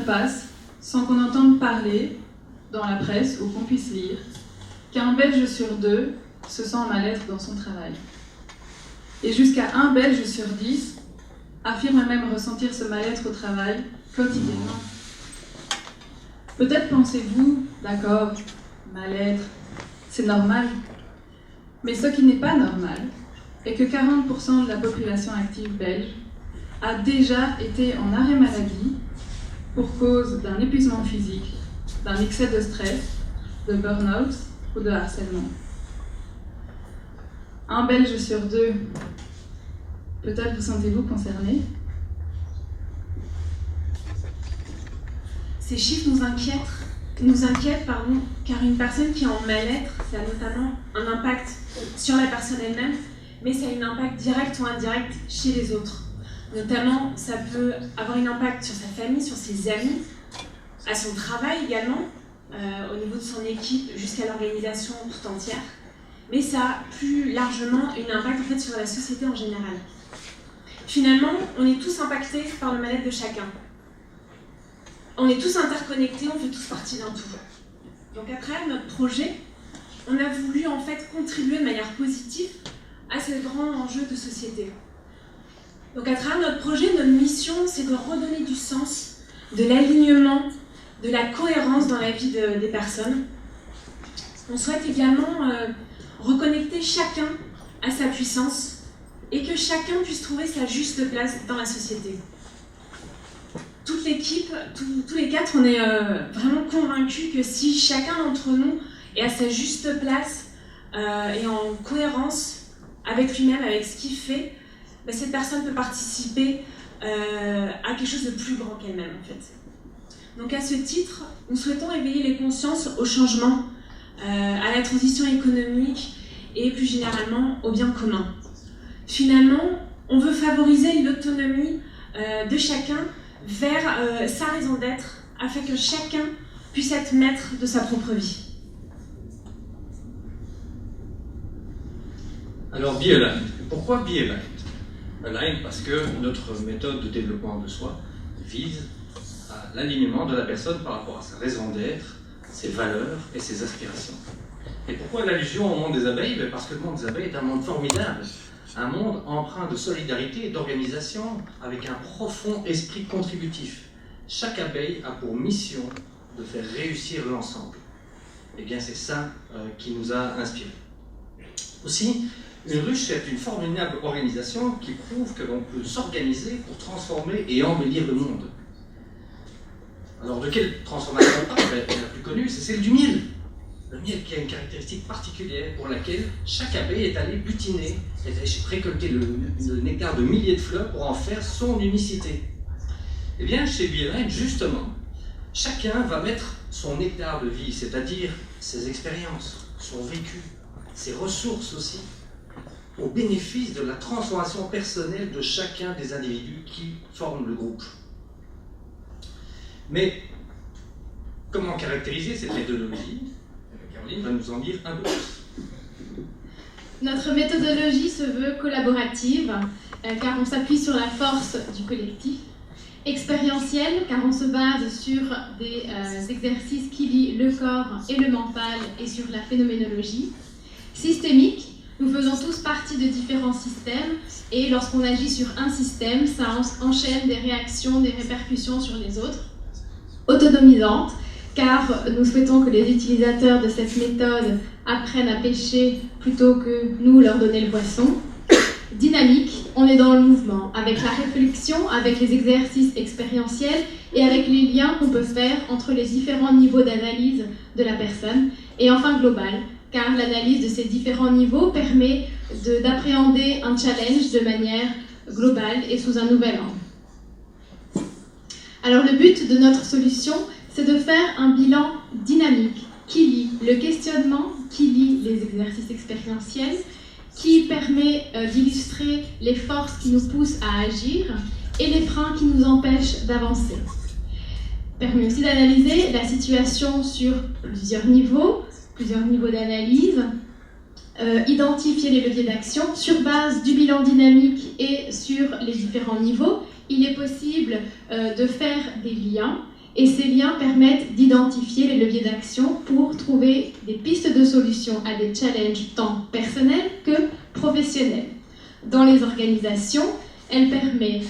passe sans qu'on entende parler dans la presse ou qu'on puisse lire qu'un Belge sur 2 se sent en mal-être dans son travail. Et jusqu'à 1 Belge sur 10 affirme même ressentir ce mal-être au travail quotidiennement. Peut-être pensez-vous, d'accord, mal-être, c'est normal. Mais ce qui n'est pas normal est que 40% de la population active belge a déjà été en arrêt maladie pour cause d'un épuisement physique, d'un excès de stress, de burn-out ou de harcèlement. 1 Belge sur 2, peut-être vous sentez-vous concerné? Ces chiffres nous inquiètent, car une personne qui est en mal-être, ça a notamment un impact sur la personne elle-même, mais ça a un impact direct ou indirect chez les autres. Notamment, ça peut avoir un impact sur sa famille, sur ses amis, à son travail également, au niveau de son équipe, jusqu'à l'organisation tout entière. Mais ça a plus largement un impact en fait, sur la société en général. Finalement, on est tous impactés par le mal-être de chacun. On est tous interconnectés, on fait tous partie d'un tout. Donc à travers notre projet, on a voulu en fait contribuer de manière positive à ces grands enjeux de société. Donc à travers notre projet, notre mission, c'est de redonner du sens, de l'alignement, de la cohérence dans la vie des personnes. On souhaite également reconnecter chacun à sa puissance et que chacun puisse trouver sa juste place dans la société. Toute l'équipe, tous les 4, on est vraiment convaincus que si chacun d'entre nous est à sa juste place et en cohérence avec lui-même, avec ce qu'il fait, cette personne peut participer à quelque chose de plus grand qu'elle-même en fait. Donc à ce titre, nous souhaitons éveiller les consciences au changement, à la transition économique et plus généralement au bien commun. Finalement, on veut favoriser l'autonomie de chacun vers sa raison d'être, afin que chacun puisse être maître de sa propre vie. Alors, Be Aligned. Pourquoi Be Aligned? Aligned parce que notre méthode de développement de soi vise à l'alignement de la personne par rapport à sa raison d'être, ses valeurs et ses aspirations. Et pourquoi l'allusion au monde des abeilles? Parce que le monde des abeilles est un monde formidable. Un monde empreint de solidarité et d'organisation avec un profond esprit contributif. Chaque abeille a pour mission de faire réussir l'ensemble. Et bien c'est ça qui nous a inspirés. Aussi, une ruche est une formidable organisation qui prouve que l'on peut s'organiser pour transformer et embellir le monde. Alors de quelle transformation on parle? La plus connue, c'est celle du miel. Le miel qui a une caractéristique particulière pour laquelle chaque abeille est allée butiner, est allée récolter le nectar de milliers de fleurs pour en faire son unicité. Eh bien, chez Be Aligned, justement, chacun va mettre son nectar de vie, c'est-à-dire ses expériences, son vécu, ses ressources aussi, au bénéfice de la transformation personnelle de chacun des individus qui forment le groupe. Mais comment caractériser cette méthodologie? Caroline va nous en dire un peu plus. Notre méthodologie se veut collaborative, car on s'appuie sur la force du collectif. Expérientielle, car on se base sur des exercices qui lient le corps et le mental et sur la phénoménologie. Systémique, nous faisons tous partie de différents systèmes et lorsqu'on agit sur un système, ça enchaîne des réactions, des répercussions sur les autres. Autonomisante, car nous souhaitons que les utilisateurs de cette méthode apprennent à pêcher plutôt que nous leur donner le poisson. Dynamique, on est dans le mouvement, avec la réflexion, avec les exercices expérientiels et avec les liens qu'on peut faire entre les différents niveaux d'analyse de la personne. Et enfin global, car l'analyse de ces différents niveaux permet d'appréhender un challenge de manière globale et sous un nouvel angle. Alors le but de notre solution, c'est de faire un bilan dynamique qui lie le questionnement, qui lie les exercices expérientiels, qui permet d'illustrer les forces qui nous poussent à agir et les freins qui nous empêchent d'avancer. Permet aussi d'analyser la situation sur plusieurs niveaux d'analyse, identifier les leviers d'action sur base du bilan dynamique et sur les différents niveaux. Il est possible de faire des liens et ces liens permettent d'identifier les leviers d'action pour trouver des pistes de solutions à des challenges tant personnels que professionnels. Dans les organisations, elle permet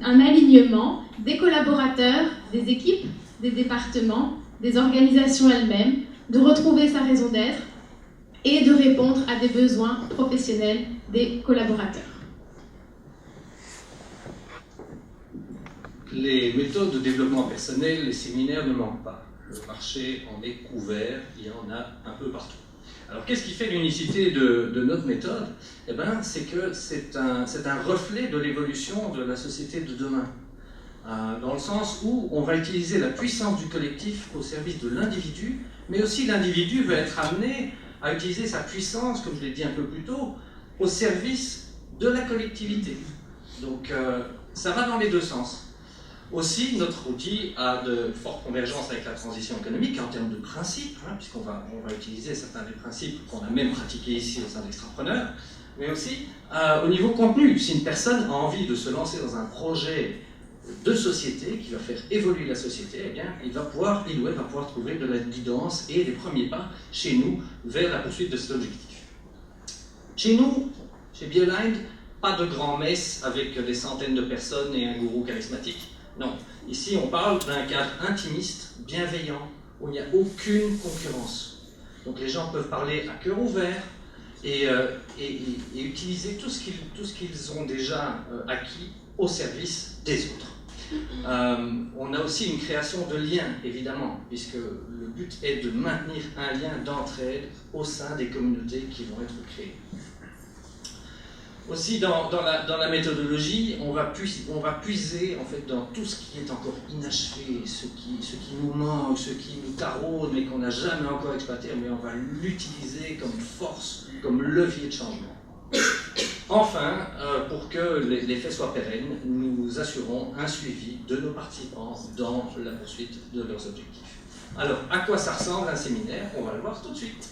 un alignement des collaborateurs, des équipes, des départements, des organisations elles-mêmes, de retrouver sa raison d'être et de répondre à des besoins professionnels des collaborateurs. Les méthodes de développement personnel, les séminaires ne manquent pas. Le marché en est couvert, il y en a un peu partout. Alors qu'est-ce qui fait l'unicité de notre méthode? Eh bien, c'est que c'est un reflet de l'évolution de la société de demain. Dans le sens où on va utiliser la puissance du collectif au service de l'individu, mais aussi l'individu va être amené à utiliser sa puissance, comme je l'ai dit un peu plus tôt, au service de la collectivité. Donc ça va dans les deux sens. Aussi, notre outil a de fortes convergences avec la transition économique en termes de principes, puisqu'on va utiliser certains des principes qu'on a même pratiqués ici au sein d'Extrapreneurs, mais aussi au niveau contenu. Si une personne a envie de se lancer dans un projet de société qui va faire évoluer la société, eh bien, il ou elle va pouvoir trouver de la guidance et des premiers pas chez nous vers la poursuite de cet objectif. Chez nous, chez BeAligned, pas de grand-messe avec des centaines de personnes et un gourou charismatique. Non, ici on parle d'un cadre intimiste, bienveillant, où il n'y a aucune concurrence. Donc les gens peuvent parler à cœur ouvert et utiliser tout ce qu'ils ont déjà acquis au service des autres. On a aussi une création de liens, évidemment, puisque le but est de maintenir un lien d'entraide au sein des communautés qui vont être créées. Aussi, dans la méthodologie, on va puiser en fait, dans tout ce qui est encore inachevé, ce qui nous manque, ce qui nous taraude, mais qu'on n'a jamais encore exploité, mais on va l'utiliser comme force, comme levier de changement. Enfin, pour que l'effet soit pérenne, nous assurons un suivi de nos participants dans la poursuite de leurs objectifs. Alors, à quoi ça ressemble un séminaire? On va le voir tout de suite.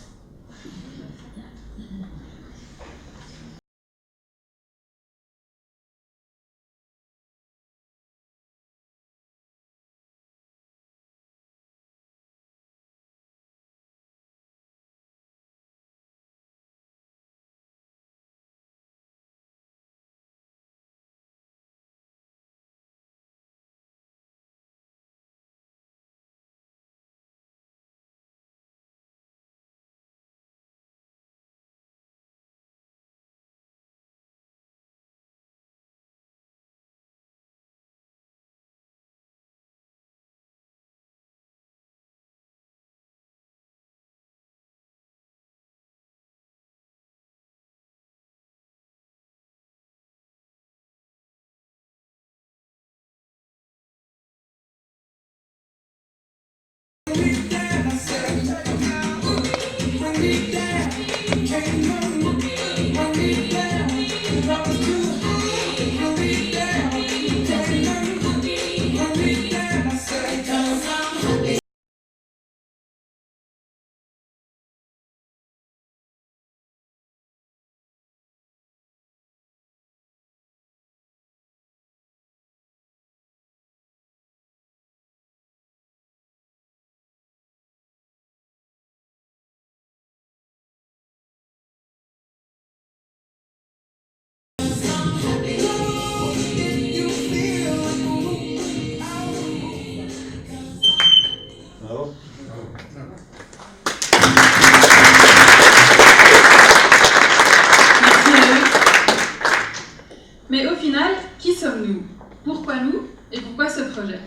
Mais au final, qui sommes-nous? Pourquoi nous? Et pourquoi ce projet?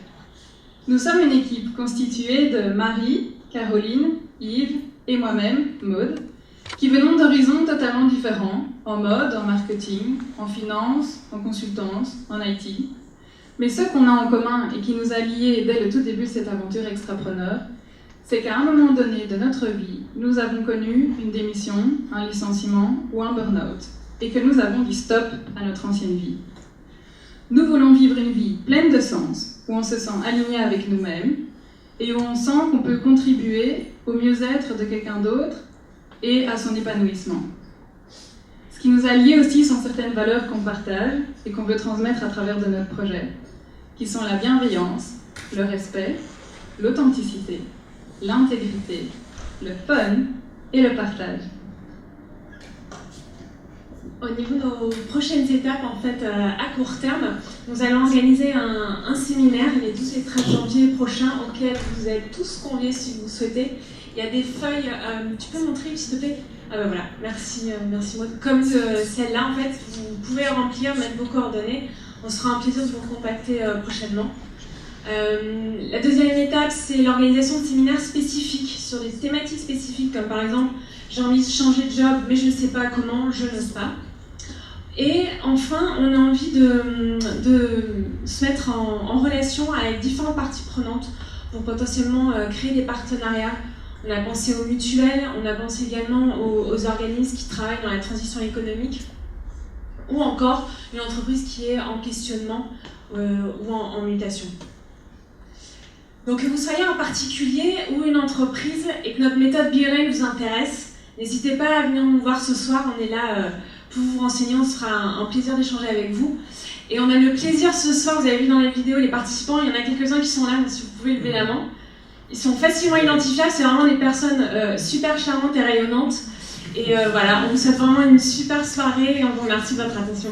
Nous sommes une équipe constituée de Marie, Caroline, Yves et moi-même, Maude, qui venons d'horizons totalement différents, en mode, en marketing, en finance, en consultance, en IT. Mais ce qu'on a en commun et qui nous a liés dès le tout début de cette aventure Extrapreneur, c'est qu'à un moment donné de notre vie, nous avons connu une démission, un licenciement ou un burn-out, et que nous avons dit stop à notre ancienne vie. Nous voulons vivre une vie pleine de sens, où on se sent aligné avec nous-mêmes, et où on sent qu'on peut contribuer au mieux-être de quelqu'un d'autre et à son épanouissement. Ce qui nous a liés aussi sont certaines valeurs qu'on partage et qu'on veut transmettre à travers de notre projet, qui sont la bienveillance, le respect, l'authenticité, l'intégrité, le fun et le partage. Au niveau de nos prochaines étapes, en fait, à court terme, nous allons organiser un séminaire les 12 et 13 janvier prochains auquel vous êtes tous conviés si vous souhaitez. Il y a des feuilles, tu peux montrer s'il te plaît? Ah ben voilà, merci Maud. Comme celle-là, en fait, vous pouvez remplir, mettre vos coordonnées. On sera un plaisir de vous contacter prochainement. La deuxième étape, c'est l'organisation de séminaires spécifiques sur des thématiques spécifiques, comme par exemple, j'ai envie de changer de job, mais je ne sais pas comment, je n'ose pas. Et enfin, on a envie de se mettre en relation avec différentes parties prenantes pour potentiellement créer des partenariats. On a pensé aux mutuelles, on a pensé également aux organismes qui travaillent dans la transition économique, ou encore une entreprise qui est en questionnement ou en mutation. Donc que vous soyez un particulier ou une entreprise et que notre méthode BioLine vous intéresse, n'hésitez pas à venir nous voir ce soir, on est là pour vous renseigner, on se fera un plaisir d'échanger avec vous. Et on a le plaisir ce soir, vous avez vu dans la vidéo les participants, il y en a quelques-uns qui sont là, si vous pouvez lever la main. Ils sont facilement identifiables, c'est vraiment des personnes super charmantes et rayonnantes. Et voilà, on vous souhaite vraiment une super soirée et on vous remercie de votre attention.